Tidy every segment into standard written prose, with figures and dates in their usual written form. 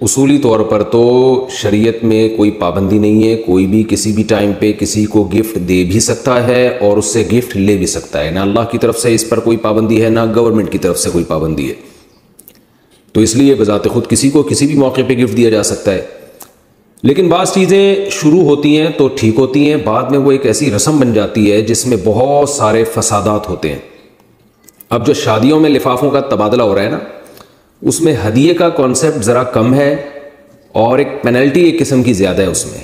اصولی طور پر تو شریعت میں کوئی پابندی نہیں ہے، کوئی بھی کسی بھی ٹائم پہ کسی کو گفٹ دے بھی سکتا ہے اور اس سے گفٹ لے بھی سکتا ہے، نہ اللہ کی طرف سے اس پر کوئی پابندی ہے نہ گورنمنٹ کی طرف سے کوئی پابندی ہے، تو اس لیے بذات خود کسی کو کسی بھی موقع پہ گفٹ دیا جا سکتا ہے۔ لیکن بعض چیزیں شروع ہوتی ہیں تو ٹھیک ہوتی ہیں، بعد میں وہ ایک ایسی رسم بن جاتی ہے جس میں بہت سارے فسادات ہوتے ہیں۔ اب جو شادیوں میں لفافوں کا تبادلہ ہو رہا ہے نا، اس میں ہدیے کا کانسیپٹ ذرا کم ہے اور ایک پینلٹی ایک قسم کی زیادہ ہے اس میں،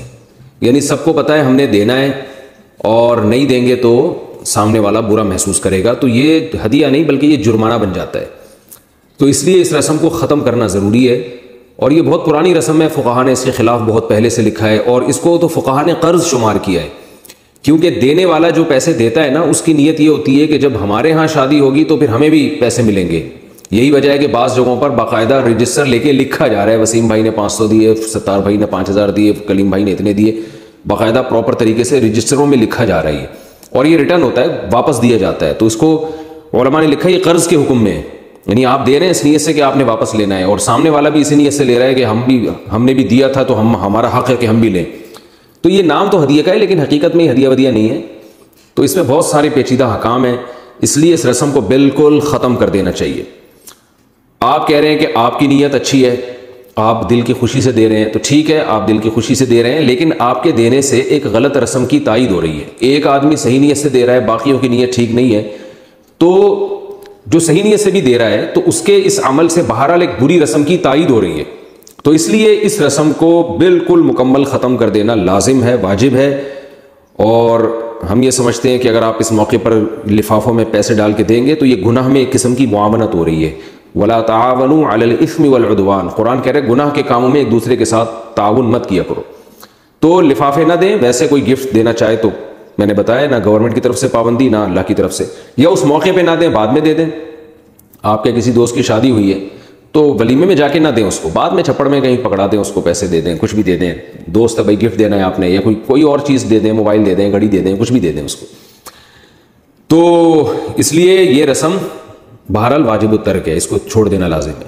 یعنی سب کو پتہ ہے ہم نے دینا ہے اور نہیں دیں گے تو سامنے والا برا محسوس کرے گا، تو یہ ہدیہ نہیں بلکہ یہ جرمانہ بن جاتا ہے۔ تو اس لیے اس رسم کو ختم کرنا ضروری ہے، اور یہ بہت پرانی رسم ہے، فقہا نے اس کے خلاف بہت پہلے سے لکھا ہے، اور اس کو تو فقہا نے قرض شمار کیا ہے، کیونکہ دینے والا جو پیسے دیتا ہے نا اس کی نیت یہ ہوتی ہے کہ جب ہمارے ہاں شادی ہوگی تو پھر ہمیں بھی پیسے ملیں گے۔ یہی وجہ ہے کہ بعض جگہوں پر باقاعدہ رجسٹر لے کے لکھا جا رہا ہے وسیم بھائی نے 500 دیے، ستار بھائی نے 5000 دیے، کلیم بھائی نے اتنے دیے، باقاعدہ پراپر طریقے سے رجسٹروں میں لکھا جا رہا ہے اور یہ ریٹرن ہوتا ہے، واپس دیا جاتا ہے۔ تو اس کو علماء نے لکھا یہ قرض کے حکم میں ہے، یعنی آپ دے رہے ہیں اس نیت سے کہ آپ نے واپس لینا ہے، اور سامنے والا بھی اسی نیت سے لے رہا ہے کہ ہم نے بھی دیا تھا تو ہمارا حق ہے کہ ہم بھی لیں۔ تو یہ نام تو ہدیہ کا ہے لیکن حقیقت میں ہدیہ ودیہ نہیں ہے، تو اس میں بہت سارے پیچیدہ حکام ہیں، اس لیے اس رسم کو بالکل ختم کر دینا چاہیے۔ آپ کہہ رہے ہیں کہ آپ کی نیت اچھی ہے، آپ دل کی خوشی سے دے رہے ہیں، تو ٹھیک ہے آپ دل کی خوشی سے دے رہے ہیں، لیکن آپ کے دینے سے ایک غلط رسم کی تائید ہو رہی ہے۔ ایک آدمی صحیح نیت سے دے رہا ہے، باقیوں کی نیت ٹھیک نہیں ہے، تو جو صحیح نیت سے بھی دے رہا ہے تو اس کے اس عمل سے بہرحال ایک بری رسم کی تائید ہو رہی ہے، تو اس لیے اس رسم کو بالکل مکمل ختم کر دینا لازم ہے، واجب ہے۔ اور ہم یہ سمجھتے ہیں کہ اگر آپ اس موقع پر لفافوں میں پیسے ڈال کے دیں گے تو یہ گناہ میں ایک قسم کی معاونت ہو رہی ہے۔ وَلَا تَعَاوَنُوا عَلَى الْإِثْمِ وَالْعُدْوَانِ، قرآن کہہ رہے ہیں گناہ کے کاموں میں ایک دوسرے کے ساتھ تعاون مت کیا کرو۔ تو لفافے نہ دیں، ویسے کوئی گفٹ دینا چاہے تو میں نے بتایا نہ گورنمنٹ کی طرف سے پابندی نہ اللہ کی طرف سے، یا اس موقع پہ نہ دیں بعد میں دے دیں۔ آپ کے کسی دوست کی شادی ہوئی ہے تو ولیمے میں جا کے نہ دیں اس کو، بعد میں چھپڑ میں کہیں پکڑا دیں اس کو، پیسے دے دیں، کچھ بھی دے دیں، دوست ہے بھائی گفٹ دینا ہے آپ نے، یا کوئی اور چیز دے دیں، موبائل دے دیں، گھڑی دے دیں، کچھ بھی دے دیں اس کو۔ تو اس لیے یہ رسم بہرحال واجب الترک ہے، اس کو چھوڑ دینا لازم ہے۔